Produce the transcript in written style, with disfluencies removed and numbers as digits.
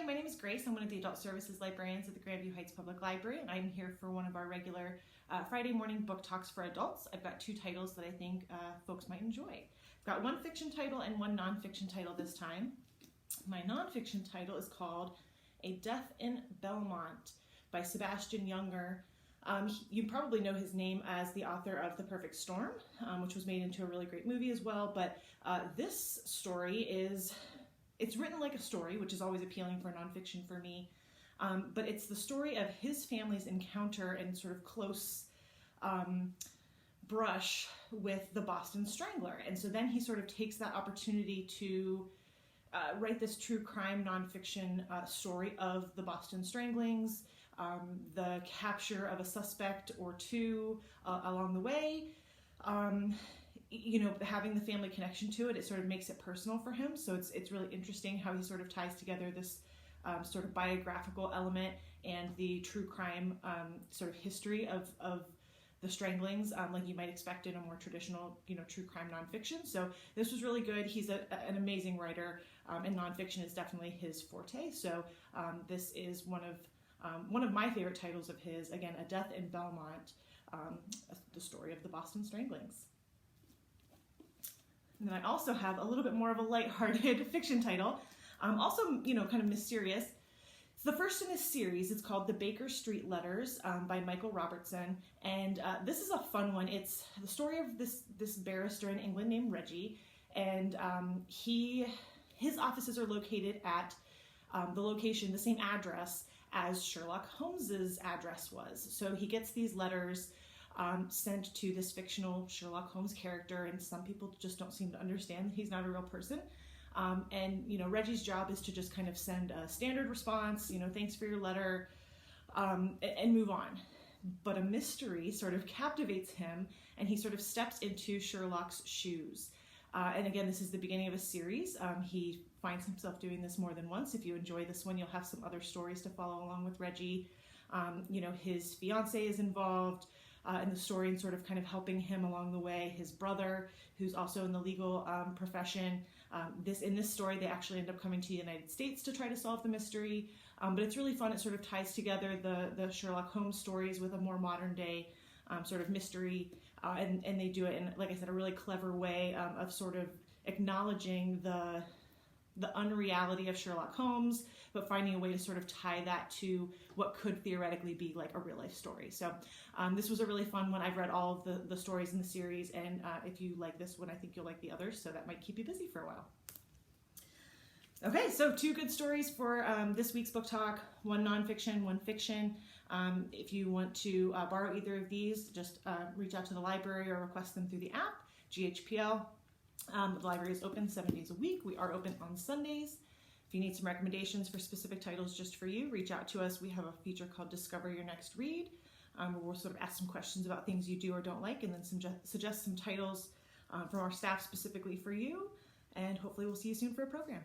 my name is Grace. I'm one of the Adult Services Librarians at the Grandview Heights Public Library, and I'm here for one of our regular Friday morning book talks for adults. I've got two titles that I think folks might enjoy. I've got one fiction title and one nonfiction title this time. My nonfiction title is called A Death in Belmont by Sebastian Junger. You probably know his name as the author of The Perfect Storm, which was made into a really great movie as well, but this story it's written like a story, which is always appealing for nonfiction for me, but it's the story of his family's encounter and sort of close brush with the Boston Strangler. And so then he sort of takes that opportunity to write this true crime nonfiction story of the Boston Stranglings, the capture of a suspect or two along the way. You know, having the family connection to it, it sort of makes it personal for him. So it's really interesting how he sort of ties together this sort of biographical element and the true crime sort of history of the Stranglings, like you might expect in a more traditional, true crime nonfiction. So this was really good. He's an amazing writer, and nonfiction is definitely his forte. So this is one of my favorite titles of his. Again, A Death in Belmont, the story of the Boston Stranglings. And then I also have a little bit more of a lighthearted fiction title, also, kind of mysterious. It's the first in this series. It's called The Baker Street Letters by Michael Robertson, and this is a fun one. It's the story of this barrister in England named Reggie, and his offices are located at the same address as Sherlock Holmes's address was. So he gets these letters sent to this fictional Sherlock Holmes character, and some people just don't seem to understand that he's not a real person. And Reggie's job is to just kind of send a standard response, thanks for your letter, and move on. But a mystery sort of captivates him, and he sort of steps into Sherlock's shoes. And again, this is the beginning of a series. He finds himself doing this more than once. If you enjoy this one, you'll have some other stories to follow along with Reggie. His fiance is involved in the story and sort of kind of helping him along the way. His brother, who's also in the legal profession. In this story, they actually end up coming to the United States to try to solve the mystery. But it's really fun. It sort of ties together the Sherlock Holmes stories with a more modern day sort of mystery. And they do it in, like I said, a really clever way of sort of acknowledging the unreality of Sherlock Holmes, but finding a way to sort of tie that to what could theoretically be like a real life story. So this was a really fun one. I've read all of the stories in the series, and if you like this one, I think you'll like the others, so that might keep you busy for a while. Okay, so two good stories for this week's book talk, one nonfiction, one fiction. If you want to borrow either of these, just reach out to the library or request them through the app, GHPL. The library is open 7 days a week. We are open on Sundays. If you need some recommendations for specific titles just for you, reach out to us. We have a feature called Discover Your Next Read, where we'll sort of ask some questions about things you do or don't like, and then suggest some titles from our staff specifically for you. And hopefully we'll see you soon for a program.